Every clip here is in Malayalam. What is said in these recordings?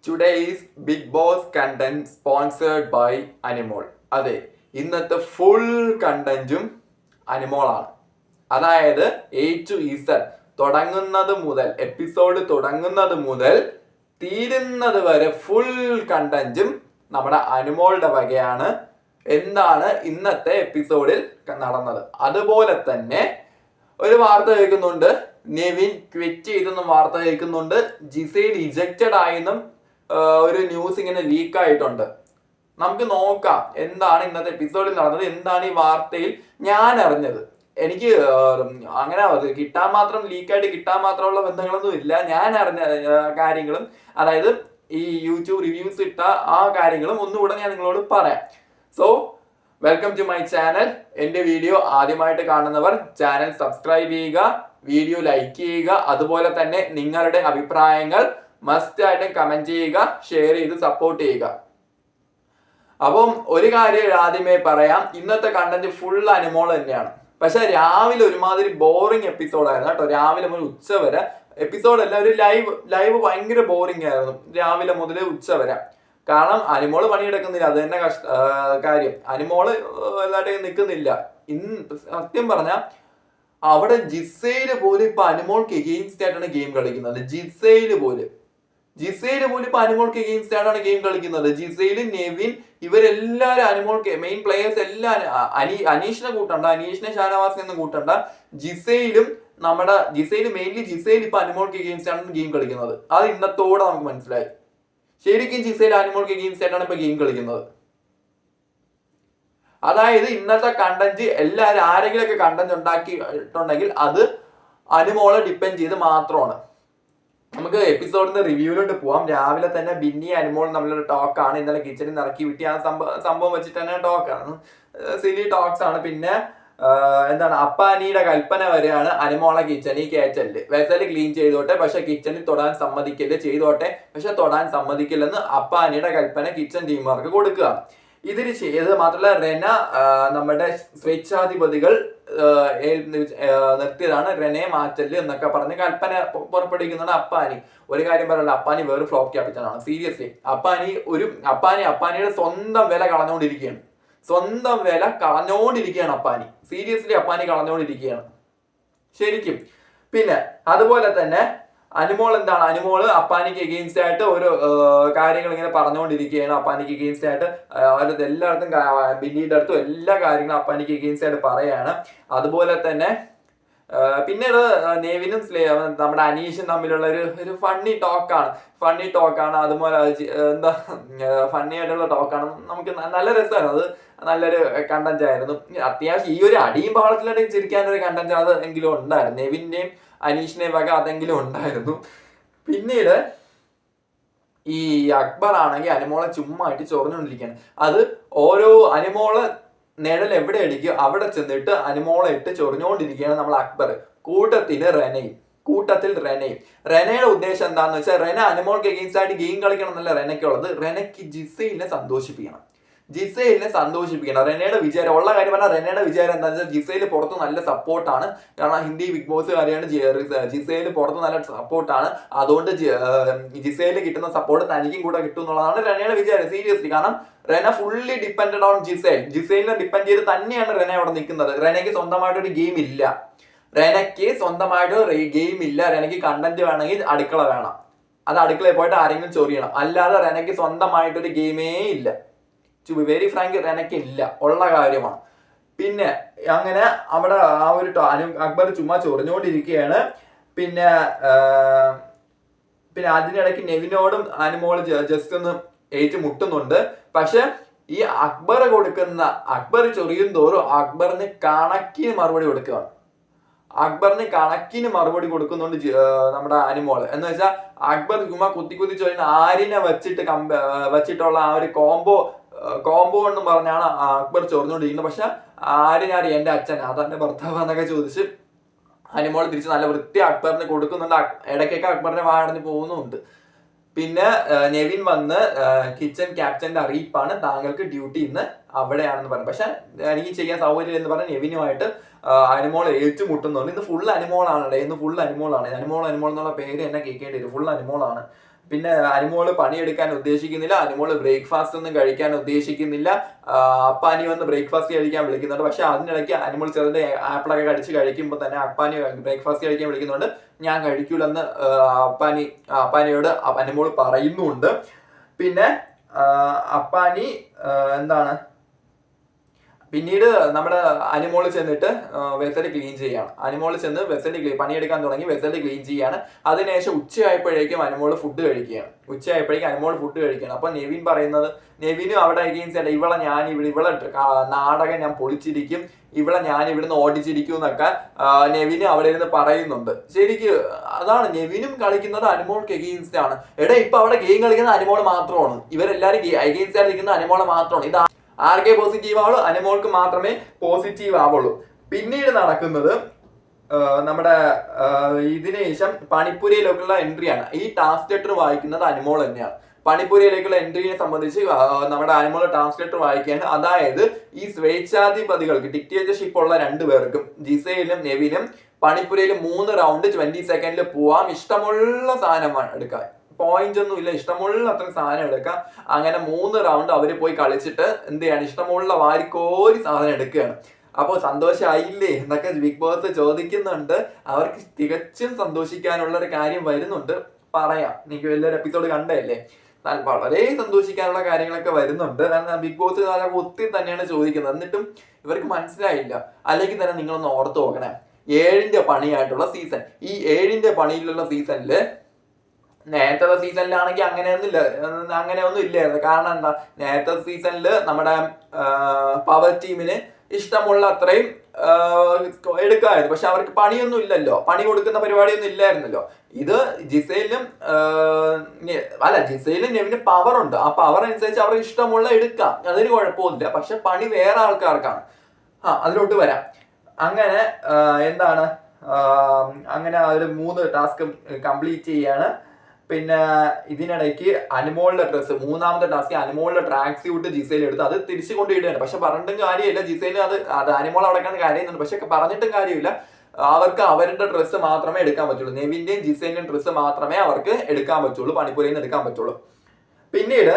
Today's Big Boss content sponsored by Animal. അതെ, ഇന്നത്തെ ഫുൾ കണ്ടന്റും അനിമോളാണ്. അതായത് A to Z തുടങ്ങുന്നത് മുതൽ തുടങ്ങുന്നത് മുതൽ തീരുന്നത് വരെ ഫുൾ കണ്ടന്റും നമ്മുടെ അനിമോളുടെ വകയാണ്. എന്താണ് ഇന്നത്തെ എപ്പിസോഡിൽ നടന്നത്? അതുപോലെ തന്നെ ഒരു വാർത്ത കേൾക്കുന്നുണ്ട്, നെവിൻ ക്വിറ്റ് ചെയ്തെന്നും വാർത്ത കേൾക്കുന്നുണ്ട്, ജിസൈൽ ഇജക്റ്റഡ് ആയെന്നും ഒരു ന്യൂസ് ഇങ്ങനെ ലീക്ക് ആയിട്ടുണ്ട്. നമുക്ക് നോക്കാം എന്താണ് ഇന്നത്തെ എപ്പിസോഡിൽ നടന്നത്, എന്താണ് ഈ വാർത്തയിൽ ഞാൻ അറിഞ്ഞത്. എനിക്ക് അങ്ങനെ കിട്ടാൻ മാത്രം ലീക്കായിട്ട് കിട്ടാൻ മാത്രമുള്ള ബന്ധങ്ങളൊന്നും ഇല്ല. ഞാൻ അറിഞ്ഞ കാര്യങ്ങളും, അതായത് ഈ യൂട്യൂബ് റിവ്യൂസ് ഇട്ട ആ കാര്യങ്ങളും ഒന്നുകൂടെ ഞാൻ നിങ്ങളോട് പറയാം. So welcome to my channel. എൻ്റെ വീഡിയോ ആദ്യമായിട്ട് കാണുന്നവർ ചാനൽ സബ്സ്ക്രൈബ് ചെയ്യുക, വീഡിയോ ലൈക്ക് ചെയ്യുക, അതുപോലെ തന്നെ നിങ്ങളുടെ അഭിപ്രായങ്ങൾ മസ്റ്റ് ആയിട്ട് കമന്റ് ചെയ്യുക, ഷെയർ ചെയ്ത് സപ്പോർട്ട് ചെയ്യുക. അപ്പം ഒരു കാര്യം ആദ്യമേ പറയാം, ഇന്നത്തെ കണ്ടന്റ് ഫുൾ അനിമോൾ തന്നെയാണ്. പക്ഷെ രാവിലെ ഒരുമാതിരി ബോറിംഗ് എപ്പിസോഡായിരുന്നു കേട്ടോ. രാവിലെ മുതൽ ഉച്ച വരെ എപ്പിസോഡല്ല, ഒരു ലൈവ് ഭയങ്കര ബോറിംഗ് ആയിരുന്നു രാവിലെ മുതൽ ഉച്ച വരെ. കാരണം അനിമോള് പണിയെടുക്കുന്നില്ല, അത് തന്നെ കാര്യം. അനിമോള് എല്ലാവരുടെയും നിൽക്കുന്നില്ല. സത്യം പറഞ്ഞാൽ അവിടെ ജിസൈല് പോലും ഇപ്പൊ അനിമോൾക്ക് എഗെയിൻസ്റ്റ് ആയിട്ടാണ് ഗെയിം കളിക്കുന്നത്. ജിസൈല് പോലും ഇപ്പൊ അനിമോൾക്ക് എഗെയിൻസ്റ്റ് ആയിട്ടാണ് ഗെയിം കളിക്കുന്നത്. ജിസൈല്, നെവിൻ, ഇവരെല്ലാരും അനിമോൾക്ക് മെയിൻ പ്ലേയേഴ്സ് എല്ലാം. അനീഷിനെ കൂട്ടണ്ട, അനീഷിനെ ഷാനവാസിനെ കൂട്ടണ്ട. മെയിൻലി ജിസൈൽ ഇപ്പൊ അനിമോൾക്ക് എഗെയിൻസ്റ്റ് ആണ് ഗെയിം കളിക്കുന്നത്. അത് ഇന്നത്തോടെ നമുക്ക് മനസ്സിലായി. ശരിക്കും ജിസൈൽ അനിമോൾക്ക് എഗെയിൻസ്റ്റ് ആയിട്ടാണ് ഇപ്പൊ ഗെയിം കളിക്കുന്നത്. അതായത് ഇന്നത്തെ കണ്ടന്റ് എല്ലാവരും ആരെങ്കിലുമൊക്കെ കണ്ടന്റ് ഉണ്ടാക്കിയിട്ടുണ്ടെങ്കിൽ അത് അനിമോളെ ഡിപ്പെൻഡ് ചെയ്ത് മാത്രമാണ്. നമുക്ക് എപ്പിസോഡിന്റെ റിവ്യൂവിലോട്ട് പോവാം. രാവിലെ തന്നെ ബിന്നി അനിമോളും തമ്മിലുള്ള ടോക്കാണ്. ഇന്നലെ കിച്ചണിൽ നിന്ന് ഇറക്കി വിട്ടി ആ സംഭവം വെച്ചിട്ട് തന്നെ ടോക്കാണ്, സിലി ടോക്സ് ആണ്. പിന്നെ എന്താണ്, അപ്പാനിയുടെ കൽപ്പന വരെയാണ് അനിമോളെ കിച്ചണിൽ കയറ്റല്. വെസൽ ക്ലീൻ ചെയ്തോട്ടെ, പക്ഷെ കിച്ചണിൽ തൊടാൻ ചെയ്തോട്ടെ പക്ഷെ തൊടാൻ സമ്മതിക്കില്ലെന്ന് അപ്പാനിയുടെ കൽപ്പന കിച്ചൺ ടീമുകാർക്ക് കൊടുക്കുക. ഇതിന് ചെയ്ത് മാത്രമല്ല, റെന നമ്മുടെ സ്വേച്ഛാധിപതികൾ നിർത്തിയതാണ്, റെനെ മാറ്റല് എന്നൊക്കെ പറഞ്ഞ് കൽപ്പന പുറപ്പെടുവിക്കുന്നതാണ് അപ്പാനി. ഒരു കാര്യം പറയല്ല, അപ്പാനി വേറെ ഫ്ലോപ്പ് ക്യാപിറ്റനാണ്. സീരിയസ്ലി അപ്പാനിയുടെ സ്വന്തം വില കളഞ്ഞുകൊണ്ടിരിക്കുകയാണ്. അപ്പാനി. സീരിയസ്ലി അപ്പാനി കളഞ്ഞുകൊണ്ടിരിക്കുകയാണ് ശരിക്കും. പിന്നെ അതുപോലെ തന്നെ അനിമോള് അപ്പാനിക്ക് എഗെയിൻസ്റ്റ് ആയിട്ട് ഓരോ കാര്യങ്ങൾ ഇങ്ങനെ പറഞ്ഞുകൊണ്ടിരിക്കുകയാണ്. അപ്പാനിക്ക് എഗെയിൻസ്റ്റ് ആയിട്ട് എല്ലായിടത്തും, ബിന്നിയുടെ അടുത്തും എല്ലാ കാര്യങ്ങളും അപ്പാനിക്ക് എഗെയിൻസ്റ്റ് ആയിട്ട് പറയാണ്. അതുപോലെ തന്നെ പിന്നീട് നെവിനും നമ്മുടെ അനീഷും തമ്മിലുള്ള ഒരു ഫണ്ണി ടോക്കാണ്. അതുപോലെ എന്താ ഫണ്ണി ആയിട്ടുള്ള ടോക്കാണ്. നമുക്ക് നല്ല രസമാണ്. അത് നല്ലൊരു കണ്ടന്റ് ആയിരുന്നു. അത്യാവശ്യം ഈ ഒരു അടിയും ബഹളത്തിലായിട്ട് ചിരിക്കാനൊരു കണ്ടന്റ് അത് എങ്കിലും ഉണ്ടായിരുന്നു. നെവിന്റെയും അനീഷിനെയും വക അതെങ്കിലും ഉണ്ടായിരുന്നു. പിന്നീട് ഈ അക്ബർ ആണെങ്കിൽ അനിമോളെ ചുമ്മായിട്ട് ചൊറിഞ്ഞുകൊണ്ടിരിക്കുകയാണ്. അത് ഓരോ അനിമോളെ നിഴൽ എവിടെ അടിക്കും അവിടെ ചെന്നിട്ട് അനിമോളെ ഇട്ട് ചൊറിഞ്ഞുകൊണ്ടിരിക്കുകയാണ് നമ്മൾ അക്ബർ. കൂട്ടത്തിൽ റെനയും. റെനയുടെ ഉദ്ദേശം എന്താന്ന് വെച്ചാൽ, റെന അനിമോൾക്ക് എഗെയിൻസ്റ്റ് ആയിട്ട് ഗെയിം കളിക്കണം എന്നല്ല റെനയ്ക്കുള്ളത്. റെനയ്ക്ക് ജിസൈലിനെ സന്തോഷിപ്പിക്കണം. റെനയുടെ വിചാരം, ഉള്ള കാര്യം പറഞ്ഞാൽ റെനയുടെ വിചാരം എന്താണെന്ന് വെച്ചാൽ, ജിസൈല് പുറത്ത് നല്ല സപ്പോർട്ടാണ്. കാരണം ഹിന്ദി ബിഗ് ബോസ് കാര്യമാണ്. ജിസൈല് പുറത്ത് നല്ല സപ്പോർട്ടാണ്. അതുകൊണ്ട് ജിസൈല് കിട്ടുന്ന സപ്പോർട്ട് തനിക്കും കൂടെ കിട്ടും എന്നുള്ളതാണ് റെനയുടെ വിചാരം. സീരിയസ്ലി. കാരണം റെന ഫുള്ളി ഡിപ്പെൻഡഡ് ഓൺ ജിസൈലിനെ ഡിപ്പെൻഡ് ചെയ്ത് തന്നെയാണ് റെന അവിടെ നിൽക്കുന്നത്. റെനയ്ക്ക് സ്വന്തമായിട്ടൊരു ഗെയിം ഇല്ല. റെനയ്ക്ക് കണ്ടന്റ് വേണമെങ്കിൽ അടുക്കള വേണം. അത് അടുക്കളയിൽ പോയിട്ട് ആരെങ്കിലും ചൊറിയണം. അല്ലാതെ റെനയ്ക്ക് സ്വന്തമായിട്ടൊരു ഗെയിമേ ഇല്ല. ടു ബി വെരി ഫ്രാങ്ക്, റെനയ്ക്ക് ഇല്ല, ഉള്ള കാര്യമാണ്. പിന്നെ അങ്ങനെ അവിടെ ആ ഒരു അക്ബർ ചുമ്മാ ചൊറിഞ്ഞുകൊണ്ടിരിക്കുകയാണ്. പിന്നെ അതിനിടയ്ക്ക് നെവിനോടും അനിമോള് ജസ്റ്റ് ഒന്ന് ഏറ്റുമുട്ടുന്നുണ്ട്. പക്ഷെ ഈ അക്ബർ ചൊറിയും തോറും അക്ബറിന് കണക്കിന് മറുപടി കൊടുക്കുന്നുണ്ട് നമ്മുടെ അനിമോള്. എന്ന് വെച്ചാൽ അക്ബർ ചുമ്മാ കുത്തി ചൊല്ലുന്ന ആരിനെ വെച്ചിട്ടുള്ള ആ ഒരു കോംബോ എന്ന് പറഞ്ഞാണ് അക്ബർ ചൊറിഞ്ഞുകൊണ്ടിരിക്കുന്നത്. പക്ഷെ ആരിനാരി എന്റെ അച്ഛൻ, അതെന്റെ ഭർത്താവ് എന്നൊക്കെ ചോദിച്ച് അനിമോൾ തിരിച്ച് നല്ല വൃത്തി അക്ബറിന് കൊടുക്കുന്നുണ്ട്. ഇടയ്ക്കൊക്കെ അക്ബറിനെ വാടഞ്ഞ് പോകുന്നുണ്ട്. പിന്നെ നെവിൻ വന്ന് കിച്ചൺ ക്യാപ്റ്റന്റെ അറിയിപ്പാണ്, താങ്കൾക്ക് ഡ്യൂട്ടി ഇന്ന് അവിടെയാണെന്ന് പറഞ്ഞു. പക്ഷെ എനിക്ക് ചെയ്യാൻ സൗകര്യം എന്ന് പറഞ്ഞ നെവിനുമായിട്ട് അനിമോൾ ഏറ്റുമുട്ടുന്നുണ്ട്. ഇന്ന് ഫുൾ അനിമോളാണ്. അനിമോൾ എന്നുള്ള പേര് എന്നെ കേൾക്കേണ്ടി വരും. ഫുൾ അനിമോളാണ്. പിന്നെ അനിമോള് പണിയെടുക്കാൻ ഉദ്ദേശിക്കുന്നില്ല, അനിമോള് ബ്രേക്ക്ഫാസ്റ്റ് ഒന്നും കഴിക്കാൻ ഉദ്ദേശിക്കുന്നില്ല. അപ്പാനി വന്ന് ബ്രേക്ക്ഫാസ്റ്റ് കഴിക്കാൻ വിളിക്കുന്നുണ്ട്. പക്ഷെ അതിനിടയ്ക്ക് അനിമോൾ ചെറുതെ ആപ്പിളൊക്കെ കടിച്ച് കഴിക്കുമ്പോൾ തന്നെ അപ്പാനി ബ്രേക്ക്ഫാസ്റ്റ് കഴിക്കാൻ വിളിക്കുന്നുണ്ട്. ഞാൻ കഴിക്കൂലെന്ന് അപ്പാനിയോട് അനിമോൾ പറയുന്നുണ്ട്. പിന്നെ അപ്പാനി എന്താണ് പിന്നീട് നമ്മുടെ അനിമോള് ചെന്നിട്ട് വെസല് ക്ലീൻ ചെയ്യാണ്. അനിമോള് ചെന്ന് വെസല് പണിയെടുക്കാൻ തുടങ്ങി, വെസല് ക്ലീൻ ചെയ്യാണ്. അതിനുശേഷം ഉച്ചയായപ്പോഴേക്കും അനിമോള് ഫുഡ് കഴിക്കുകയാണ്. അനിമോള് ഫുഡ് കഴിക്കുകയാണ്. അപ്പൊ നെവിൻ പറയുന്നത്, നെവിനും അവിടെ അഗെയിൻസ്റ്റ് ആയിട്ട് ഇവളെ നാടകം ഞാൻ പൊളിച്ചിരിക്കും, ഇവളെ ഞാൻ ഇവിടുന്ന് ഓടിച്ചിരിക്കും എന്നൊക്കെ നെവിന് അവിടെ ഇരുന്ന് പറയുന്നുണ്ട്. ശരിക്ക് അതാണ്, നെവിനും കളിക്കുന്നത് അനിമോൾക്ക് എഗെയിൻസ്റ്റ് ആണ്. എടാ ഇപ്പൊ അവിടെ ഗെയിം കളിക്കുന്ന അനിമോൾ മാത്രമാണ്, ഇവരെല്ലാരും എഗെയിൻസ്റ്റ് ആയിട്ട് നിൽക്കുന്ന അനിമോളെ മാത്രമാണ്. ഇത് ആർക്കേ പോസിറ്റീവ് ആവുള്ളൂ, അനിമോൾക്ക് മാത്രമേ പോസിറ്റീവ് ആവുള്ളൂ. പിന്നീട് നടക്കുന്നത് നമ്മുടെ ഇതിനു ശേഷം പണിപ്പുരയിലേക്കുള്ള എൻട്രിയാണ്. ഈ ടാസ്ക് ലെറ്റർ വായിക്കുന്നത് അനിമോൾ തന്നെയാണ്. പണിപ്പുരയിലേക്കുള്ള എൻട്രിയെ സംബന്ധിച്ച് നമ്മുടെ അനിമോൾ ടാസ്ക് ലെറ്റർ വായിക്കുകയാണ്. അതായത് ഈ സ്വേച്ഛാധിപതികൾക്ക് ഡിക്റ്റേറ്റർഷിപ്പ് ഉള്ള രണ്ടുപേർക്കും, ജിസയിലും നെവിനും പണിപ്പുരയിൽ 3 റൗണ്ട് 20 സെക്കൻഡിൽ പോവാം. ഇഷ്ടമുള്ള സാധനം എടുക്കാം, പോയിന്റ് ഒന്നും ഇല്ല, ഇഷ്ടമുള്ള അത്ര സാധനം എടുക്കാം. അങ്ങനെ 3 റൗണ്ട് അവർ പോയി കളിച്ചിട്ട് എന്ത് ചെയ്യാണ്, ഇഷ്ടമുള്ള വാരിക്കോരി സാധനം എടുക്കുകയാണ്. അപ്പോൾ സന്തോഷമായില്ലേ എന്നൊക്കെ ബിഗ് ബോസ് ചോദിക്കുന്നുണ്ട്. അവർക്ക് തികച്ചും സന്തോഷിക്കാനുള്ള ഒരു കാര്യം വരുന്നുണ്ട്. പറയാം, നിങ്ങൾക്ക് വലിയൊരു എപ്പിസോഡ് കണ്ടല്ലേ, വളരെ സന്തോഷിക്കാനുള്ള കാര്യങ്ങളൊക്കെ വരുന്നുണ്ട്. ബിഗ് ബോസ് ഒത്തിരി തന്നെയാണ് ചോദിക്കുന്നത്, എന്നിട്ടും ഇവർക്ക് മനസ്സിലായില്ല. അല്ലെങ്കിൽ തന്നെ നിങ്ങളൊന്ന് ഓർത്ത് നോക്കണേ, 7ന്റെ പണിയായിട്ടുള്ള സീസൺ, ഈ 7ന്റെ പണിയിലുള്ള സീസണില് നേരത്തെ സീസണിലാണെങ്കിൽ അങ്ങനെയൊന്നും ഇല്ലായിരുന്നു. കാരണം എന്താ, നേരത്തെ സീസണിൽ നമ്മുടെ പവർ ടീമിന് ഇഷ്ടമുള്ള അത്രയും എടുക്കാമായിരുന്നു. പക്ഷെ അവർക്ക് പണിയൊന്നും ഇല്ലല്ലോ, പണി കൊടുക്കുന്ന പരിപാടിയൊന്നും ഇല്ലായിരുന്നല്ലോ. ഇത് ജിസയിലും നെവിന് പവർ ഉണ്ട്. ആ പവർ അനുസരിച്ച് അവർക്ക് ഇഷ്ടമുള്ള എടുക്കാം, അതിന് കുഴപ്പമൊന്നുമില്ല. പക്ഷെ പണി വേറെ ആൾക്കാർക്കാണ്. അതിലോട്ട് വരാം. അങ്ങനെ എന്താണ്, അങ്ങനെ ഒരു 3 ടാസ്ക് കംപ്ലീറ്റ് ചെയ്യാണ്. പിന്നെ ഇതിനിടയ്ക്ക് അനിമോളുടെ ഡ്രസ്സ്, 3ാമത്തെ ടാസ്ക് അനിമോളുടെ ട്രാക്ക് സ്യൂട്ട് ജിസയിൽ എടുത്ത് അത് തിരിച്ചു കൊണ്ടിടുകയാണ്. പക്ഷെ പറഞ്ഞിട്ടും കാര്യമില്ല, ജിസയില് അത് അനിമോൾ അവിടെക്കാണ് കരയുന്നുണ്ട്. പക്ഷെ പറഞ്ഞിട്ടും കാര്യമില്ല, അവർക്ക് അവരുടെ ഡ്രസ്സ് മാത്രമേ എടുക്കാൻ പറ്റുള്ളൂ. നെവിന്റെയും ജിസയിന്റെയും ഡ്രസ്സ് മാത്രമേ അവർക്ക് എടുക്കാൻ പറ്റുള്ളൂ, പണിപ്പുരയിൽ നിന്ന് എടുക്കാൻ പറ്റുള്ളൂ. പിന്നീട്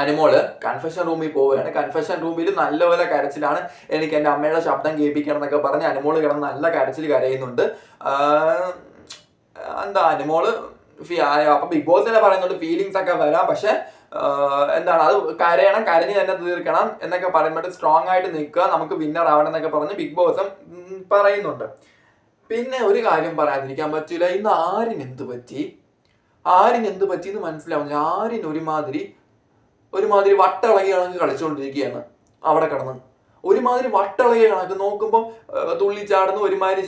അനിമോള് കൺഫെഷൻ റൂമിൽ പോവുകയാണ്. കൺഫെഷൻ റൂമിൽ നല്ലപോലെ കരച്ചിലാണ്. എനിക്ക് എൻ്റെ അമ്മയുടെ ശബ്ദം കേൾപ്പിക്കണം എന്നൊക്കെ പറഞ്ഞ് അനിമോള് കിടന്ന് നല്ല കരച്ചിൽ കരയുന്നുണ്ട്. എന്താ അനിമോള് അപ്പൊ ബിഗ് ബോസ് തന്നെ പറയുന്നുണ്ട് ഫീലിങ്സ് ഒക്കെ വരാം, പക്ഷെ എന്താണ്, അത് കരഞ്ഞ് തന്നെ തീർക്കണം എന്നൊക്കെ പറയുമ്പോൾ സ്ട്രോങ് ആയിട്ട് നിൽക്കുക, നമുക്ക് വിന്നർ ആവണം എന്നൊക്കെ പറഞ്ഞ് ബിഗ് ബോസും പറയുന്നുണ്ട്. പിന്നെ ഒരു കാര്യം പറയാതിരിക്കാൻ പറ്റില്ല, ഇന്ന് ആരിന് എന്ത് പറ്റി എന്ന് മനസ്സിലാവുന്നില്ല. ആരിന് ഒരുമാതിരി വട്ടളകി കണക്ക് കളിച്ചുകൊണ്ടിരിക്കുകയാണ് അവിടെ കിടന്ന്. ഒരുമാതിരി വട്ടളകി കണക്ക് നോക്കുമ്പോൾ തുള്ളിച്ചാടുന്ന ഒരുമാതിരി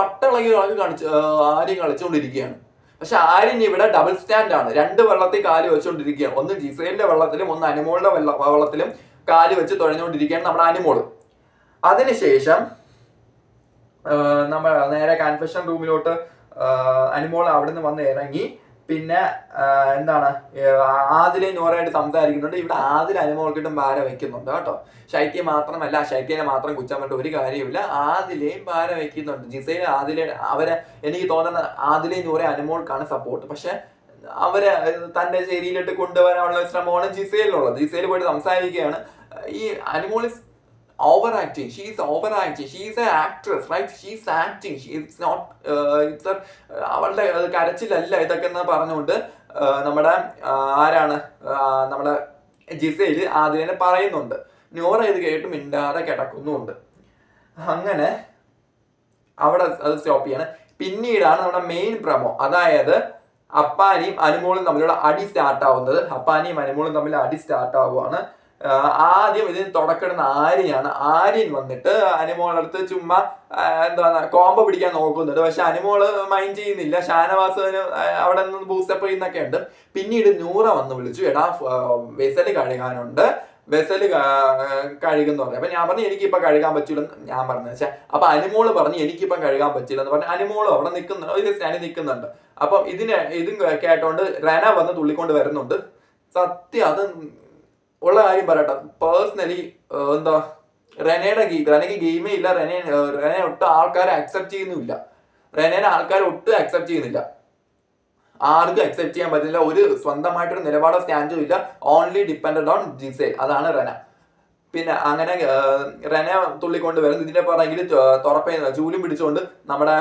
വട്ടളകി കണക്ക് ആര്യൻ കളിച്ചുകൊണ്ടിരിക്കുകയാണ്. പക്ഷെ ആര്യൻ ഇവിടെ ഡബിൾ സ്റ്റാൻഡ് ആണ്, 2 വെള്ളത്തിൽ കാല് വെച്ചുകൊണ്ടിരിക്കുകയാണ്. ഒന്ന് ജിസേലിന്റെ വെള്ളത്തിലും ഒന്ന് അനിമോളുടെ വെള്ളത്തിലും കാല് വെച്ച് തുഴഞ്ഞുകൊണ്ടിരിക്കുകയാണ് നമ്മുടെ അനിമോള്. അതിനുശേഷം നമ്മൾ നേരെ കൺഫെഷൻ റൂമിലോട്ട് അനിമോൾ അവിടെ നിന്ന് വന്ന് ഇറങ്ങി. പിന്നെ എന്താണ്, ആദിലയും നോറയായിട്ട് സംസാരിക്കുന്നുണ്ട്. ഇവിടെ ആദിൽ അനിമോൾക്കിട്ടും ഭാര വെക്കുന്നുണ്ട് കേട്ടോ. ശൈത്യം മാത്രമല്ല, ശൈത്യനെ മാത്രം കുറ്റം പറഞ്ഞിട്ട് ഒരു കാര്യമില്ല, ആദിലയും ഭാര വെക്കുന്നുണ്ട്. ജിസയിലെ അവരെ എനിക്ക് തോന്നുന്ന ആദിലയും നോറ അനിമോൾക്കാണ് സപ്പോർട്ട്. പക്ഷെ അവരെ തന്റെ ശരിയിലിട്ട് കൊണ്ടുവരാനുള്ള ശ്രമമാണ് ജിസയിലുള്ളത്. ജിസയിൽ പോയിട്ട് സംസാരിക്കുകയാണ്. ഈ Animol overacting, she is an actress, right? She is acting, it's not അവളുടെ കരച്ചിലല്ല ഇതൊക്കെ എന്ന് പറഞ്ഞുകൊണ്ട് നമ്മുടെ നമ്മുടെ ജിസയില് ആദിലിനെ പറയുന്നുണ്ട്. നോറ ഇത് കേട്ട് മിണ്ടാതെ കിടക്കുന്നുണ്ട്. അങ്ങനെ അവിടെ അത് സ്റ്റോപ്പ് ചെയ്യാണ്. പിന്നീടാണ് നമ്മുടെ മെയിൻ പ്രമോ, അതായത് അപ്പാനിയും അനിമോളും തമ്മിലുള്ള അടി സ്റ്റാർട്ട് ആവുകയാണ്. ആദ്യം ഇതിന് തുടക്കിടുന്ന ആര്യൻ വന്നിട്ട് അനിമോളുടെ അടുത്ത് ചുമ്മാ കോമ്പോ പിടിക്കാൻ നോക്കുന്നുണ്ട്. പക്ഷെ അനിമോള് മൈൻഡ് ചെയ്യുന്നില്ല. ഷാനവാസ് അവിടെ നിന്ന് ബൂസ്റ്റപ്പ് ചെയ്യുന്നൊക്കെ ഉണ്ട്. പിന്നീട് നൂറ വന്ന് വിളിച്ചു, എടാ വെസല് കഴുകാനുണ്ട്, വെസല് കഴുകുന്നു പറഞ്ഞു. അപ്പൊ ഞാൻ പറഞ്ഞു എനിക്കിപ്പൊ കഴുകാൻ പറ്റൂലെന്ന് ഞാൻ പറഞ്ഞു. പക്ഷെ അപ്പൊ അനിമോള് പറഞ്ഞു എനിക്കിപ്പം കഴുകാൻ പറ്റില്ലെന്ന് പറഞ്ഞു. അനിമോളും അവിടെ നിൽക്കുന്നുണ്ട്, ഒരു സ്റ്റാൻഡിൽ നിൽക്കുന്നുണ്ട്. അപ്പം ഇതും കേട്ടോണ്ട് റെന വന്ന് തുള്ളിക്കൊണ്ട് വരുന്നുണ്ട്. സത്യം അത് ഉള്ള കാര്യം പറയട്ടെ, പേഴ്സണലി റെനയ്ക്ക് ഗെയിമേ ഇല്ല. റെനെ ഒട്ടും ആൾക്കാരെ അക്സെപ്റ്റ് ചെയ്യുന്നില്ല. ആർക്കും അക്സെപ്റ്റ് ചെയ്യാൻ പറ്റില്ല. ഒരു സ്വന്തമായിട്ടൊരു നിലപാടോ സ്റ്റാൻഡും ഇല്ല. Only depended on Gizele. അതാണ് റെന. പിന്നെ അങ്ങനെ റെന തുള്ളിക്കൊണ്ട് വരുന്നു. ഇതിന്റെ പുറകിൽ തുറപ്പേ ചൂലും പിടിച്ചുകൊണ്ട് നമ്മുടെ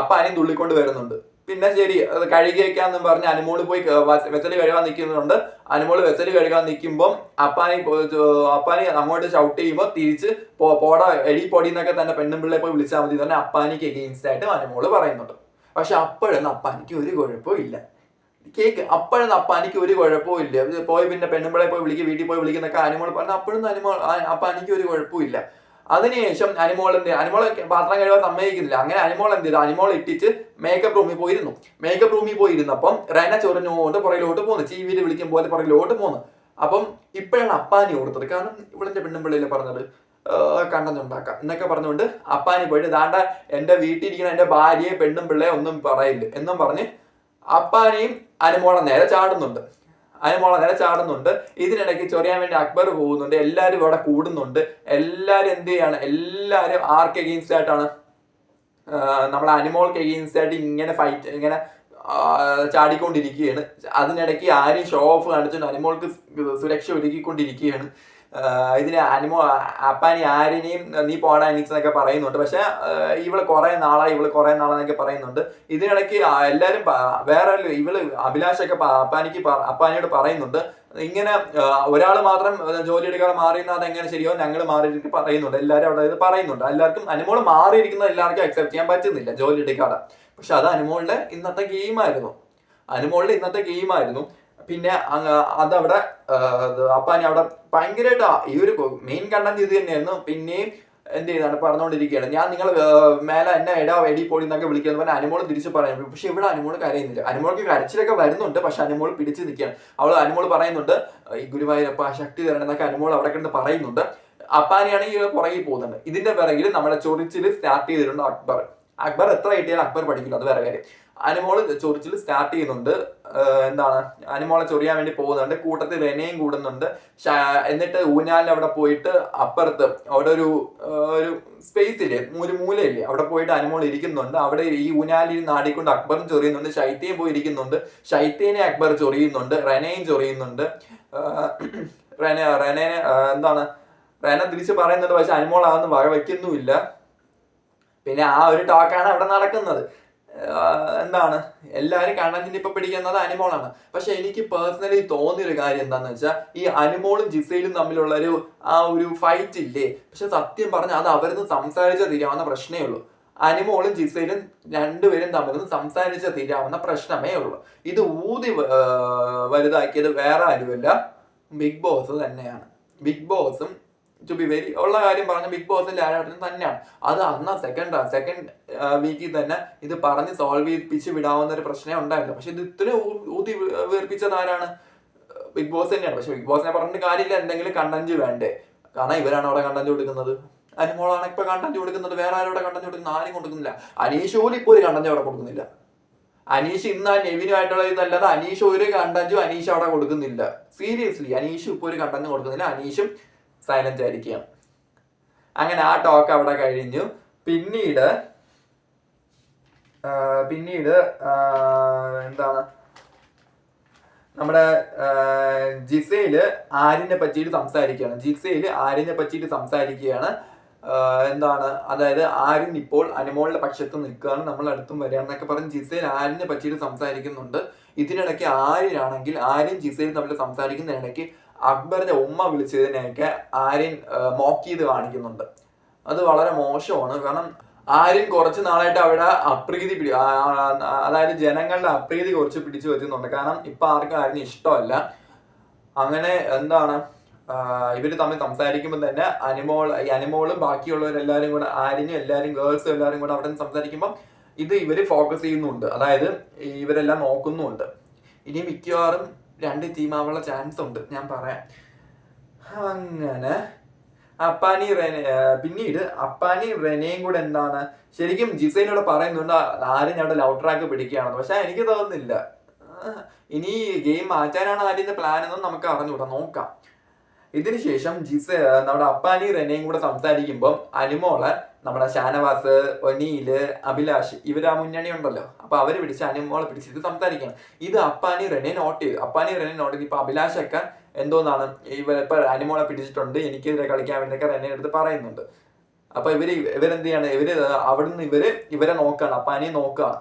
അപ്പാനെയും തുള്ളിക്കൊണ്ട് വരുന്നുണ്ട്. പിന്നെ ശരി അത് കഴുകി വെക്കാന്നും പറഞ്ഞ് അനുമോള് പോയി വെസല് കഴുകാൻ നിൽക്കുന്നുണ്ട്. അനുമോള് വെസല് കഴുകാൻ നിൽക്കുമ്പോൾ അപ്പാനി അങ്ങോട്ട് ഷൗട്ട് ചെയ്യുമ്പോൾ തിരിച്ച് പോട എടി പൊടി എന്നൊക്കെ തന്നെ പെണ്ണുമ്പിള്ളെ പോയി വിളിച്ചാൽ മതി തന്നെ അപ്പാനിക്ക് എഗെയിൻസ്റ്റ് ആയിട്ട് അനുമോള് പറയുന്നുണ്ട്. പക്ഷെ അപ്പോഴൊന്നും അപ്പാനിക്ക് ഒരു കുഴപ്പവും ഇല്ല. അപ്പോഴൊന്നും അപ്പാനിക്ക് ഒരു കുഴപ്പവും ഇല്ല. പോയി പിന്നെ പെണ്ണുമ്പിളെ പോയി വിളിക്കും, വീട്ടിൽ പോയി വിളിക്കുന്നൊക്കെ അനുമോൾ പറഞ്ഞു. അപ്പോഴൊന്നും അപ്പാനിക്ക് ഒരു കുഴപ്പവും ഇല്ല. അതിനുശേഷം അനുമോളെ പാത്രം കഴുകാൻ സമ്മതിക്കുന്നില്ല. അങ്ങനെ അനുമോൾ എന്ത് ചെയ്തു, അനുമോൾ ഇട്ടിച്ച് മേക്കപ്പ് റൂമിൽ പോയിരുന്നു. മേക്കപ്പ് റൂമിൽ പോയിരുന്നപ്പം റെന ചൊറിഞ്ഞുകൊണ്ട് പുറകിലോട്ട് പോന്നു. ചീവിയിൽ വിളിക്കും പോലെ പുറകിലോട്ട് പോന്നു. അപ്പം ഇപ്പോഴാണ് അപ്പാനി ഓർത്തത്. കാരണം ഇവളെന്റെ പെണ്ണുമ്പിള്ളയില് പറഞ്ഞത് കണ്ടന്നുണ്ടാക്കാം എന്നൊക്കെ പറഞ്ഞുകൊണ്ട് അപ്പാനി പോയിട്ട് ദാണ്ട എന്റെ വീട്ടിലിരിക്കുന്ന എന്റെ ഭാര്യയെ പെണ്ണും പിള്ളയെ ഒന്നും പറയില്ല എന്നും പറഞ്ഞ് അപ്പാനെയും അനുമോളെ നേരെ ചാടുന്നുണ്ട്. ഇതിനിടയ്ക്ക് ചൊറിയാൻ വേണ്ടി അക്ബർ പോകുന്നുണ്ട്. എല്ലാവരും ഇവിടെ കൂടുന്നുണ്ട്. എല്ലാവരും എന്ത് ചെയ്യാണ്, എല്ലാവരും ആർക്ക് എഗെയിൻസ്റ്റ് ആയിട്ടാണ്, നമ്മളെ അനുമോൾക്ക് എഗെയിൻസ്റ്റ് ആയിട്ട് ഇങ്ങനെ ചാടിക്കൊണ്ടിരിക്കുകയാണ്. അതിനിടയ്ക്ക് ആരും ഷോ ഓഫ് കാണിച്ചുകൊണ്ട് അനുമോൾക്ക് സുരക്ഷ ഒരുക്കിക്കൊണ്ടിരിക്കുകയാണ്. ഇതിന് അപ്പാനി ആരിനെയും നീ പോടാ എനിക്സ് എന്നൊക്കെ പറയുന്നുണ്ട്. പക്ഷെ ഇവള് കുറെ നാളെന്നൊക്കെ പറയുന്നുണ്ട്. ഇതിനിടയ്ക്ക് എല്ലാരും വേറെ ഇവള് അഭിലാഷൊക്കെ അപ്പാനിയോട് പറയുന്നുണ്ട്, ഇങ്ങനെ ഒരാൾ മാത്രം ജോലി എടുക്കാതെ മാറിയിരുന്നാൽ അതെങ്ങനെ ശരിയോ, ഞങ്ങൾ മാറിയിട്ട് പറയുന്നുണ്ട്. എല്ലാവരും അവിടെ ഇത് പറയുന്നുണ്ട്. എല്ലാവർക്കും അനുമോള് മാറിയിരിക്കുന്നത് എല്ലാവർക്കും അക്സെപ്റ്റ് ചെയ്യാൻ പറ്റുന്നില്ല ജോലി എടുക്കാതെ. പക്ഷെ അത് അനുമോളുടെ ഇന്നത്തെ ഗെയിമായിരുന്നു. പിന്നെ അതവിടെ അപ്പാനി അവിടെ ഭയങ്കരമായിട്ട് ഈ ഒരു മെയിൻ കണ്ടന്റ് ഇത് തന്നെയായിരുന്നു. പിന്നെയും എന്ത് ചെയ്താണ് പറഞ്ഞുകൊണ്ടിരിക്കുകയാണ്, ഞാൻ നിങ്ങൾ മേലെ എന്നെ എടി പൊടി എന്നൊക്കെ വിളിക്കുന്നത് പറഞ്ഞാൽ അനുമോള് തിരിച്ച് പറയും. പക്ഷെ ഇവിടെ അനുമോള് കരയുന്നില്ല. അനുമോൾക്ക് കരച്ചിലൊക്കെ വരുന്നുണ്ട്. പക്ഷെ അനുമോള് പിടിച്ച് നിൽക്കുകയാണ്. അനുമോള് പറയുന്നുണ്ട് ഈ ഗുരുവായൂരപ്പ ശക്തി തരണം എന്നൊക്കെ അനുമോൾ അവിടെ കിടന്ന് പറയുന്നുണ്ട്. അപ്പാനിയാണെങ്കിൽ പുറകിൽ പോകുന്നുണ്ട്. ഇതിന്റെ പിറകിൽ നമ്മുടെ ചൊറിച്ചിൽ സ്റ്റാർട്ട് ചെയ്തിട്ടുണ്ട് അക്ബർ എത്ര കിട്ടിയാലും അക്ബർ പഠിക്കില്ല, അത് വേറെ കാര്യം. അനുമോള് ചൊറിച്ചിൽ സ്റ്റാർട്ട് ചെയ്യുന്നുണ്ട്. അനുമോളെ ചൊറിയാൻ വേണ്ടി പോകുന്നുണ്ട്. കൂട്ടത്തിൽ റെനയും കൂടുന്നുണ്ട്. എന്നിട്ട് ഊഞ്ഞാലിന് അവിടെ പോയിട്ട് അപ്പുറത്ത് അവിടെ ഒരു സ്പേസ് ഇല്ലേ, ഒരു മൂലയില്ലേ, അവിടെ പോയിട്ട് അനുമോൾ ഇരിക്കുന്നുണ്ട്. അവിടെ ഈ ഊഞ്ഞാലിൽ നാടിക്കൊണ്ട് അക്ബറും ചൊറിയുന്നുണ്ട്. ഷൈത്തയും പോയി ഇരിക്കുന്നുണ്ട്. ഷൈത്തേനെ അക്ബർ ചൊറിയുന്നുണ്ട്. റെനയും ചൊറിയുന്നുണ്ട്. റെന തിരിച്ച് പറയുന്നുണ്ട്. പക്ഷെ അനുമോൾ അതൊന്നും വക വെക്കുന്നുമില്ല. പിന്നെ ആ ഒരു ടോക്കാണ് അവിടെ നടക്കുന്നത്. എല്ലാവരും കണ്ടന്റിന് ഇപ്പൊ പിടിക്കുന്നത് അനുമോളാണ്. പക്ഷെ എനിക്ക് പേഴ്സണലി തോന്നിയൊരു കാര്യം എന്താന്ന് വെച്ചാൽ, ഈ അനുമോളും ജിസയിലും തമ്മിലുള്ള ആ ഒരു ഫൈറ്റ് ഇല്ലേ, പക്ഷെ സത്യം പറഞ്ഞാൽ അത് അവരൊന്നും സംസാരിച്ച തീരാവുന്ന പ്രശ്നമേ ഉള്ളൂ. അനുമോളും ജിസയിലും രണ്ടുപേരും തമ്മിലൊന്നും സംസാരിച്ച തീരാവുന്ന പ്രശ്നമേ ഉള്ളൂ. ഇത് ഊതി വലുതാക്കിയത് വേറെ ആരുമല്ല, ബിഗ് ബോസ് തന്നെയാണ്. ബിഗ് ബോസും ടു ബി വെരി ഉള്ള കാര്യം പറഞ്ഞ ബിഗ് ബോസിന്റെ ലാലേട്ടനും തന്നെയാണ്. അത് അന്ന് സെക്കൻഡ് വീക്കിൽ തന്നെ ഇത് പറഞ്ഞ് സോൾവ് ചെയ്യിപ്പിച്ച് വിടാവുന്ന ഒരു പ്രശ്നം ഉണ്ടായിരുന്നു. പക്ഷെ ഇത് ഇത്ര ഊതി വീർപ്പിച്ചത് ആരാണ്? ബിഗ് ബോസ് തന്നെയാണ്. പക്ഷെ ബിഗ് ബോസിനെ പറഞ്ഞിട്ട് കാര്യമില്ല, എന്തെങ്കിലും കണ്ടന്റ് വേണ്ടേ? കാരണം ഇവരാണ് അവിടെ കണ്ടന്റ് കൊടുക്കുന്നത്. അനുമോളാണ് ഇപ്പൊ കണ്ടന്റ് കൊടുക്കുന്നത്. വേറെ ആരും അവിടെ കണ്ടന്റ് കൊടുക്കുന്നത്? ആരും കൊടുക്കുന്നില്ല. അനീഷ് പോലും ഇപ്പൊ ഒരു കണ്ടന്റ് അവിടെ കൊടുക്കുന്നില്ല. അനീഷ് ഇന്ന് ആ നെവിനുമായിട്ടുള്ള ഇതല്ലാതെ അനീഷ് ഒരു കണ്ടന്റും അനീഷ് അവിടെ കൊടുക്കുന്നില്ല. സീരിയസ്ലി അനീഷ് ഇപ്പൊ ഒരു കണ്ടന്റ് കൊടുക്കുന്നില്ല. അനീഷും സൈലന്റ് ആയിരിക്കുകയാണ്. അങ്ങനെ ആ ടോക്ക് അവിടെ കഴിഞ്ഞു. പിന്നീട് നമ്മുടെ ജിസയില് ആര്യനെ പറ്റിയിട്ട് സംസാരിക്കുകയാണ്. അതായത് ആര്യൻ ഇപ്പോൾ അനുമോളുടെ പക്ഷത്ത് നിൽക്കുകയാണ്, നമ്മൾ അടുത്തും വരികയാണെന്നൊക്കെ പറഞ്ഞ് ജിസയിൽ ആര്യനെ പറ്റിയിട്ട് സംസാരിക്കുന്നുണ്ട്. ഇതിനിടയ്ക്ക് ആര്യൻ ജിസയിൽ തമ്മിൽ സംസാരിക്കുന്നതിനിടയ്ക്ക് അക്ബറിന്റെ ഉമ്മ വിളിച്ചതിനെയൊക്കെ ആര്യൻ മോക്ക് ചെയ്ത് കാണിക്കുന്നുണ്ട്. അത് വളരെ മോശമാണ്. കാരണം ആര്യൻ കുറച്ച് നാളായിട്ട് അവിടെ അതായത് ജനങ്ങളുടെ അപ്രീതി കുറച്ച് പിടിച്ചു വെച്ചുന്നുണ്ട്. കാരണം ഇപ്പൊ ആർക്കും ആര്യന് ഇഷ്ടമല്ല. അങ്ങനെ ഇവര് തമ്മിൽ സംസാരിക്കുമ്പോൾ തന്നെ അനുമോളും ബാക്കിയുള്ളവരെല്ലാരും കൂടെ ആര്യനും എല്ലാരും ഗേൾസും എല്ലാരും കൂടെ അവിടെ സംസാരിക്കുമ്പോൾ ഇത് ഇവര് ഫോക്കസ് ചെയ്യുന്നുണ്ട്. അതായത് ഇവരെല്ലാം നോക്കുന്നുണ്ട്. ഇനി മിക്കവാറും 2 ടീം ആവാനുള്ള ചാൻസ് ഉണ്ട്, ഞാൻ പറയാം. അങ്ങനെ പിന്നീട് അപ്പാനിയും റെനയും കൂടെ ശരിക്കും ജിസയിലൂടെ പറയുന്നുണ്ട് ആര്യൻ അവിടെ ലവ് ട്രാക്ക് പിടിക്കുകയാണെന്ന്. പക്ഷെ എനിക്ക് തോന്നുന്നില്ല. ഇനി ഗെയിം മാറ്റാനാണ് ആര്യന്റെ പ്ലാൻ എന്നും നമുക്ക് അറിഞ്ഞുകൂടാ, നോക്കാം. ഇതിനുശേഷം നമ്മുടെ അപ്പാനി റെനയും കൂടെ സംസാരിക്കുമ്പോൾ അനുമോളെ നമ്മുടെ ഷാനവാസ്, ഒനീല്, അഭിലാഷ് ഇവർ ആ മുന്നണി ഉണ്ടല്ലോ. അപ്പൊ അവര് പിടിച്ച് അനിമോളെ പിടിച്ചിട്ട് സംസാരിക്കണം. ഇത് അപ്പാനി റെനെ നോട്ട് ചെയ്തു. ഇപ്പൊ അഭിലാഷൊക്കെ എന്തോന്നാണ് ഇപ്പൊ അനിമോളെ പിടിച്ചിട്ടുണ്ട്, എനിക്കെതിരെ കളിക്കാൻ വേണ്ടിയൊക്കെ റെനെ എടുത്ത് പറയുന്നുണ്ട്. അപ്പൊ ഇവരെന്ത് ചെയ്യാണ്, അവിടുന്ന് ഇവരെ നോക്കുകയാണ്, അപ്പാനിയെ നോക്കുകയാണ്.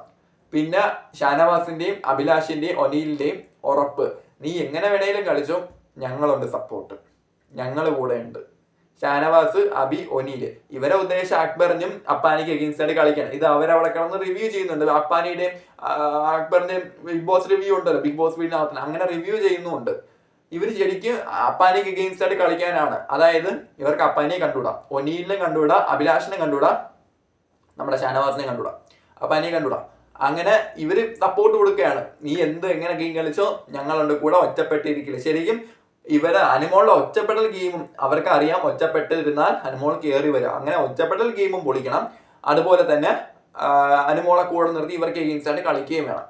പിന്നെ ഷാനവാസിന്റെയും അഭിലാഷിന്റെയും ഒനീലിന്റെയും ഉറപ്പ്, നീ എങ്ങനെ വേണേലും കളിച്ചോ, ഞങ്ങളുണ്ട് സപ്പോർട്ട്, ഞങ്ങൾ കൂടെ ഉണ്ട്. ഷാനവാസ്, അബി, ഒനീല് ഇവരെ ഉദ്ദേശം അക്ബറിനും അപ്പാനിക്ക് എഗെയിൻസ്റ്റ് ആയിട്ട് കളിക്കണം. ഇത് അവരവിടെ കിടന്ന് റിവ്യൂ ചെയ്യുന്നുണ്ട്. അപ്പാനിയുടെയും അക്ബറിന്റെയും ബിഗ് ബോസ് റിവ്യൂ ഉണ്ടല്ലോ, ബിഗ് ബോസ് വീടിനകത്ത് അങ്ങനെ റിവ്യൂ ചെയ്യുന്നുണ്ട്. ഇവർ ശരിക്കും അപ്പാനിക്ക് എഗെയിൻസ്റ്റ് ആയിട്ട് കളിക്കാനാണ്. അതായത് ഇവർക്ക് അപ്പാനിയെ കണ്ടുകൂടാ, ഒനീലിനെ കണ്ടുകൂടാ, അഭിലാഷിനെ കണ്ടുകൂടാ, നമ്മുടെ ഷാനവാസിനെ കണ്ടുകൂടാ, അപ്പാനിയെ കണ്ടുകൂടാ. അങ്ങനെ ഇവര് സപ്പോർട്ട് കൊടുക്കുകയാണ്. നീ എങ്ങനെ ഗെയിം കളിച്ചോ, ഞങ്ങളുണ്ട് കൂടെ, ഒറ്റപ്പെട്ടിരിക്കില്ല. ശരിക്കും ഇവരെ അനിമോളുടെ ഒറ്റപ്പെടൽ ഗെയിമും അവർക്ക് അറിയാം, ഒറ്റപ്പെട്ടിരുന്നാൽ അനിമോൾ കയറി വരും. അങ്ങനെ ഒറ്റപ്പെടൽ ഗെയിമും പൊളിക്കണം. അതുപോലെ തന്നെ അനിമോളെ കൂടെ നിർത്തി ഇവർക്ക് എഗെയിൻസ്റ്റ് ആയിട്ട് കളിക്കുകയും വേണം.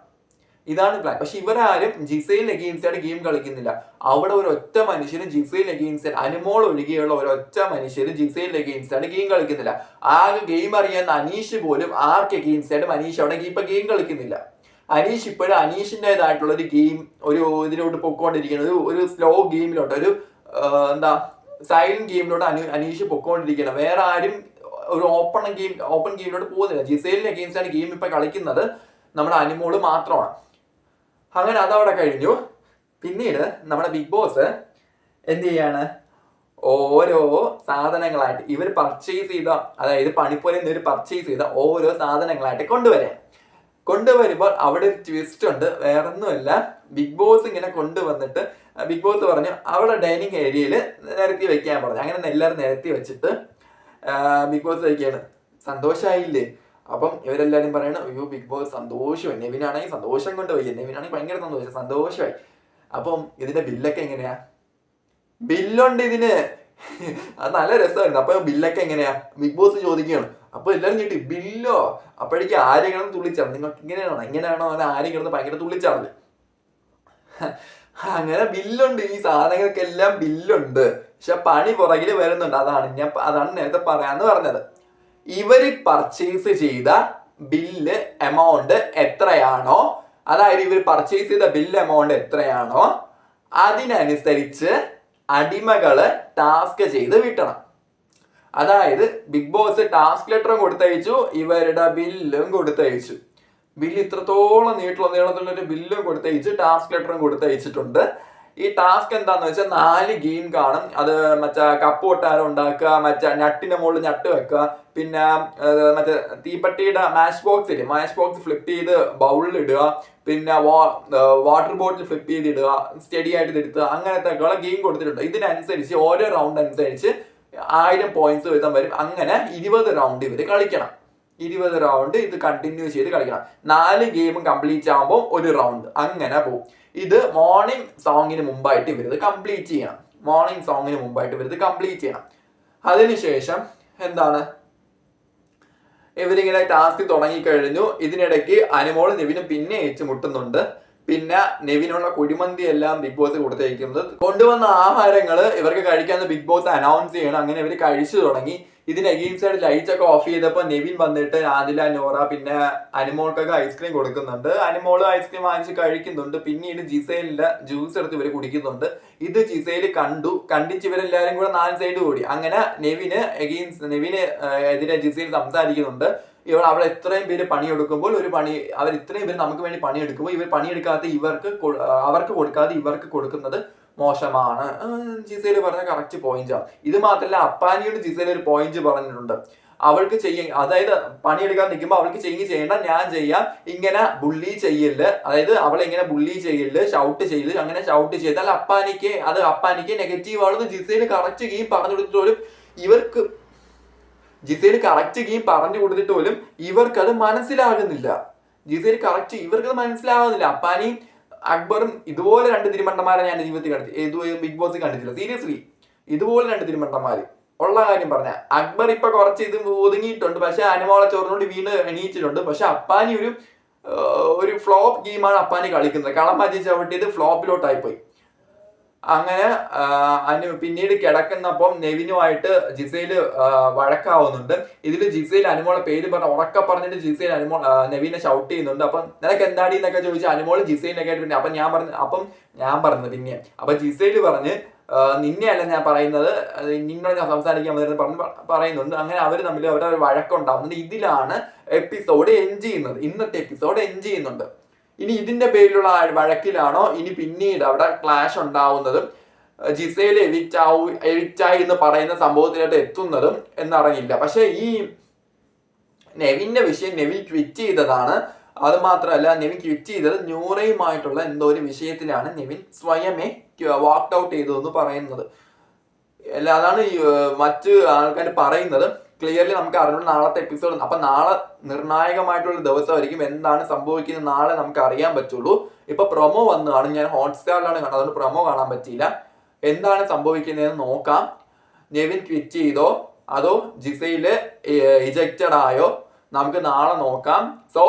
ഇതാണ് പ്ലാൻ. പക്ഷെ ഇവരാരും ജിസൈലിന് എഗെയിൻസ്റ്റ് ആയിട്ട് ഗെയിം കളിക്കുന്നില്ല. അവിടെ ഒരു ഒറ്റ മനുഷ്യനും ജിസൈലിന് എഗെയിൻസ്റ്റ്, അനിമോൾ ഒഴികെയുള്ള ഒരൊറ്റ മനുഷ്യരും ജിസൈലിന് എഗെയിൻസ്റ്റ് ആയിട്ട് ഗെയിം കളിക്കുന്നില്ല. ആകെ ഗെയിം അറിയാവുന്ന അനീഷ് പോലും ആർക്ക് എഗെയിൻസ്റ്റ് ആയിട്ടും അനീഷ് അവിടെ ഇപ്പൊ ഗെയിം കളിക്കുന്നില്ല. അനീഷ് ഇപ്പോഴും അനീഷിൻ്റെതായിട്ടുള്ള ഒരു ഗെയിം ഇതിലോട്ട് പൊക്കോണ്ടിരിക്കണം, ഒരു സ്ലോ ഗെയിമിലോട്ട്, ഒരു സൈലന്റ് ഗെയിമിലോട്ട് അനീഷ് പൊക്കോണ്ടിരിക്കണം. വേറെ ആരും ഒരു ഓപ്പൺ ഗെയിമിലോട്ട് പോകുന്നില്ല. ജിസൈലിന് എഗെയിൻസ്റ്റ് ആയിട്ട് ഗെയിം ഇപ്പൊ കളിക്കുന്നത് നമ്മുടെ അനിമോള് മാത്രമാണ്. അങ്ങനെ അതവിടെ കഴിഞ്ഞു. പിന്നീട് നമ്മുടെ ബിഗ് ബോസ് എന്ത് ചെയ്യാണ്, ഓരോ സാധനങ്ങളായിട്ട് ഇവർ പർച്ചേസ് ചെയ്ത, അതായത് പണിപ്പുരയിൽ നിന്ന് ഇവർ പർച്ചേസ് ചെയ്ത ഓരോ സാധനങ്ങളായിട്ട് കൊണ്ടുവരുമ്പോൾ അവിടെ ഒരു ട്വിസ്റ്റ് ഉണ്ട്. വേറൊന്നുമല്ല, ബിഗ് ബോസ് ഇങ്ങനെ കൊണ്ടുവന്നിട്ട് ബിഗ് ബോസ് പറഞ്ഞു അവിടെ ഡൈനിങ് ഏരിയയിൽ നിരത്തി വെക്കാൻ പറഞ്ഞു. അങ്ങനെ എല്ലാവരും നിരത്തി വെച്ചിട്ട് ബിഗ് ബോസ് കഴിക്കുകയാണ്. സന്തോഷമായില്ലേ? അപ്പം ഇവരെല്ലാരും പറയണം, അയ്യോ ബിഗ് ബോസ് സന്തോഷമായി, നെവിനാണെങ്കിൽ സന്തോഷം കൊണ്ട് പോയി, നെവിനാണെങ്കിൽ ഭയങ്കര സന്തോഷമായി. അപ്പം ഇതിന്റെ ബില്ലൊക്കെ എങ്ങനെയാ? ബില്ലുണ്ട് ഇതിന്. അത് നല്ല രസമായിരുന്നു. അപ്പൊ ബില്ലൊക്കെ എങ്ങനെയാ ബിഗ് ബോസ് ചോദിക്കുകയാണ്. അപ്പൊ എല്ലാരും കേട്ടി ബില്ലോ. അപ്പോഴേക്ക് ആര് കിടന്ന് തുള്ളിച്ചാണ്, നിങ്ങൾക്ക് ഇങ്ങനെയാണോ അങ്ങനെ ആര് കിടന്ന് ഭയങ്കര തുള്ളിച്ചാണ്. അങ്ങനെ ബില്ലുണ്ട്, ഈ സാധനങ്ങൾക്കെല്ലാം ബില്ലുണ്ട്. പക്ഷെ പണി പുറകില് വരുന്നുണ്ട്. അതാണ് നേരത്തെ പറയാന്ന് പറഞ്ഞത്. ഇവര് പർച്ചേസ് ചെയ്ത ബില്ല് എമൗണ്ട് എത്രയാണോ, അതായത് ഇവർ പർച്ചേസ് ചെയ്ത ബില്ല് എമൗണ്ട് എത്രയാണോ അതിനനുസരിച്ച് അടിമകള് ടാസ്ക് ചെയ്ത് വിട്ടണം. അതായത് ബിഗ് ബോസ് ടാസ്ക് ലെറ്ററും കൊടുത്തയച്ചു, ഇവരുടെ ബില്ലും കൊടുത്തയച്ചു. ബില്ല് ഇത്രത്തോളം നീളത്തിലുള്ള ഒരു ബില്ലും കൊടുത്തയച്ചു, ടാസ്ക് ലെറ്ററും കൊടുത്തയച്ചിട്ടുണ്ട്. ഈ ടാസ്ക് എന്താന്ന് വെച്ചാൽ 4 ഗെയിം കാണും. അത് മറ്റേ കപ്പ് കൊട്ടാരം ഉണ്ടാക്കുക, മറ്റേ നട്ടിന്റെ മുകളിൽ നട്ട് വെക്കുക, പിന്നെ മറ്റേ തീപ്പട്ടിയുടെ മാച്ച് ബോക്സ് ഫ്ലിപ്പ് ചെയ്ത് ബൗളിൽ ഇടുക, പിന്നെ വാട്ടർ ബോട്ടിൽ ഫ്ലിപ്പ് ചെയ്ത് ഇടുക, സ്റ്റഡി ആയിട്ട് എടുക്കുക, അങ്ങനത്തെ ഒക്കെ ഗെയിം കൊടുത്തിട്ടുണ്ട്. ഇതിനനുസരിച്ച് ഓരോ റൗണ്ട് അനുസരിച്ച് 1000 പോയിന്റ്സ് വീതം വരും. അങ്ങനെ 20 റൗണ്ട് ഇവര് കളിക്കണം. 20 റൗണ്ട് ഇത് കണ്ടിന്യൂ ചെയ്ത് കളിക്കണം. 4 ഗെയിമും കംപ്ലീറ്റ് ആകുമ്പോൾ ഒരു റൗണ്ട്, അങ്ങനെ പോകും. ഇത് മോർണിംഗ് സോങ്ങിന് മുമ്പായിട്ട് ഇവരിത് കംപ്ലീറ്റ് ചെയ്യണം. അതിനുശേഷം എന്താണ്, ഇവരിങ്ങനെ ടാസ്ക് തുടങ്ങിക്കഴിഞ്ഞു. ഇതിനിടയ്ക്ക് അനിമോളും നെവിനും പിന്നെ ഏറ്റുമുട്ടുന്നുണ്ട്. പിന്നെ നെവിനുള്ള കുഴിമന്തി എല്ലാം ബിഗ് ബോസ് കൊടുത്തേക്കുന്നത്. കൊണ്ടുവന്ന ആഹാരങ്ങള് ഇവർക്ക് കഴിക്കാന്ന് ബിഗ് ബോസ് അനൗൺസ് ചെയ്യണം. അങ്ങനെ ഇവർ കഴിച്ചു തുടങ്ങി. ഇതിന് എഗെയിൻസ്റ്റ് ആയിട്ട് ലൈറ്റ്സ് ഒക്കെ ഓഫ് ചെയ്തപ്പോൾ നെവിൻ വന്നിട്ട് ആദില, നോറ പിന്നെ അനിമോൾക്കൊക്കെ ഐസ്ക്രീം കൊടുക്കുന്നുണ്ട്. അനിമോള് ഐസ്ക്രീം വാങ്ങിച്ച് കഴിക്കുന്നുണ്ട്. പിന്നീട് ജിസൈലിന്റെ ജ്യൂസ് എടുത്ത് ഇവർ കുടിക്കുന്നുണ്ട്. ഇത് ജിസൈല് കണ്ടിച്ച് ഇവരെല്ലാരും കൂടെ 4 സൈഡ് കൂടി. അങ്ങനെ നെവിന് എതിരെ ജിസൈൽ സംസാരിക്കുന്നുണ്ട്. അവിടെ ഇത്രയും പേര് പണിയെടുക്കുമ്പോൾ അവർ ഇത്രയും പേര് നമുക്ക് വേണ്ടി പണിയെടുക്കുമ്പോൾ ഇവർ പണിയെടുക്കാത്ത അവർക്ക് കൊടുക്കാതെ ഇവർക്ക് കൊടുക്കുന്നത് മോശമാണ്. ജിസേല് പറഞ്ഞ കറക്റ്റ് പോയിന്റാണ്. ഇത് മാത്രമല്ല, അപ്പാനിയോട് ജിസേല് ഒരു പോയിന്റ് പറഞ്ഞിട്ടുണ്ട്. അവൾക്ക് അതായത് പണിയെടുക്കാൻ നിൽക്കുമ്പോൾ അവൾക്ക് ചെയ്യണ്ട, ഞാൻ ചെയ്യാം, ഇങ്ങനെ ബുള്ളി ചെയ്യല്, അതായത് അവളെ ഇങ്ങനെ ബുള്ളി ചെയ്യല്, ഷൗട്ട് ചെയ്യല്. അങ്ങനെ ഷൗട്ട് ചെയ്താൽ അപ്പാനിക്ക് നെഗറ്റീവ് ആണെന്ന് ജിസേല് കറക്റ്റ് ഗെയിം പറഞ്ഞു കൊടുത്തിട്ട് ഇവർക്ക് ജിസേല് കറക്റ്റ് ഗെയിം പറഞ്ഞു കൊടുത്തിട്ട് പോലും ഇവർക്കത് മനസ്സിലാകുന്നില്ല. ഇവർക്കത് മനസ്സിലാകുന്നില്ല. അപ്പാനിയും അക്ബറും ഇതുപോലെ 2 തിരുമണ്ടന്മാരെ ഞാൻ ജീവിതത്തിൽ ബിഗ് ബോസ് കണ്ടിട്ടില്ല. സീരിയസ്ലി ഇതുപോലെ 2 തിരുമണ്ടന്മാര് ഉള്ള കാര്യം പറഞ്ഞ. അക്ബർ ഇപ്പൊ കുറച്ച് ഇത് ഒതുങ്ങിയിട്ടുണ്ട്, പക്ഷെ അനിമോളെ ചോറിനോട് വീണ് എണീച്ചിട്ടുണ്ട്. പക്ഷെ അപ്പാനി ഒരു ഫ്ലോപ്പ് ഗെയിമാണ് അപ്പാനി കളിക്കുന്നത്. കളം മാറ്റി ചവിട്ടിയത് ഫ്ലോപ്പിലോട്ടായി പോയി. അങ്ങനെ പിന്നീട് കിടക്കുന്നപ്പം നെവിനുമായിട്ട് ജിസയിൽ വഴക്കാവുന്നുണ്ട്. ഇതിൽ ജിസയിൽ അനുമോളെ പേര് ഉറക്കെ പറഞ്ഞിട്ട് ജിസയിൽ നെവിനെ ഷൗട്ട് ചെയ്യുന്നുണ്ട്. അപ്പം നിനക്ക് എന്താടി എന്നൊക്കെ ചോദിച്ചു അനുമോള് ജിസയിലൊക്കെ ആയിട്ട് പിന്നെ ഞാൻ പറഞ്ഞത് പിന്നെ അപ്പൊ ജിസയിൽ പറഞ്ഞ് നിന്നെയല്ല ഞാൻ പറയുന്നത്, നിന്നോട് ഞാൻ സംസാരിക്കാൻ വരുന്നത് പറയുന്നുണ്ട്. അങ്ങനെ അവർ തമ്മിൽ അവരുടെ വഴക്കുണ്ടാവുന്നുണ്ട്. ഇതിലാണ് എപ്പിസോഡ് എൻഡ് ചെയ്യുന്നത്. ഇന്നത്തെ എപ്പിസോഡ് എൻഡ് ചെയ്യുന്നുണ്ട്. ഇനി ഇതിന്റെ പേരിലുള്ള വഴക്കിലാണോ ഇനി പിന്നീട് അവിടെ ക്ലാഷ് ഉണ്ടാവുന്നതും ജിസയിൽ എവിക്റ്റായി എന്ന് പറയുന്ന സംഭവത്തിലോട്ട് എത്തുന്നതും എന്നറിയില്ല. പക്ഷെ ഈ നെവിന്റെ വിഷയം നെവിൻ ക്വിറ്റ് ചെയ്തതാണ്. അത് മാത്രമല്ല നെവിൻ ക്വിറ്റ് ചെയ്തത് ന്യൂറയുമായിട്ടുള്ള എന്തോ ഒരു വിഷയത്തിലാണ് നെവിൻ സ്വയമേ വാക്ക് ഔട്ട് ചെയ്തു എന്ന് പറയുന്നത്. അതാണ് മറ്റ് ആൾക്കാർ പറയുന്നത്. ക്ലിയർലി നമുക്ക് അറിഞ്ഞുള്ള നാളത്തെ എപ്പിസോഡ്. അപ്പൊ നാളെ നിർണായകമായിട്ടുള്ള ദിവസമായിരിക്കും. എന്താണ് സംഭവിക്കുന്നത് നാളെ നമുക്ക് അറിയാൻ പറ്റുള്ളൂ. ഇപ്പൊ പ്രൊമോ വന്നതാണ്, ഞാൻ ഹോട്ട്സ്റ്റാറിലാണ് കണ്ടത്, അതുകൊണ്ട് പ്രൊമോ കാണാൻ പറ്റിയില്ല. എന്താണ് സംഭവിക്കുന്നതെന്ന് നോക്കാം. നെവിൻ ക്വിറ്റ് ചെയ്തോ അതോ ജിസയില് ഇജക്റ്റഡ് ആയോ നമുക്ക് നാളെ നോക്കാം. സോ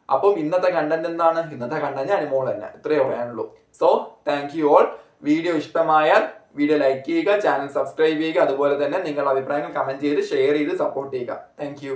അപ്പം ഇന്നത്തെ കണ്ടന്റ് എന്താണ്? ഇന്നത്തെ കണ്ടന്റ് അനുമോൾ തന്നെ, ഇത്രയേ പറയാനുള്ളൂ. So thank you all. Video ഇഷ്ടമായാൽ വീഡിയോ ലൈക്ക് ചെയ്യുക, ചാനൽ സബ്സ്ക്രൈബ് ചെയ്യുക, അതുപോലെ തന്നെ നിങ്ങളുടെ അഭിപ്രായങ്ങൾ കമന്റ് ചെയ്ത് ഷെയർ ചെയ്ത് സപ്പോർട്ട് ചെയ്യുക. Thank you.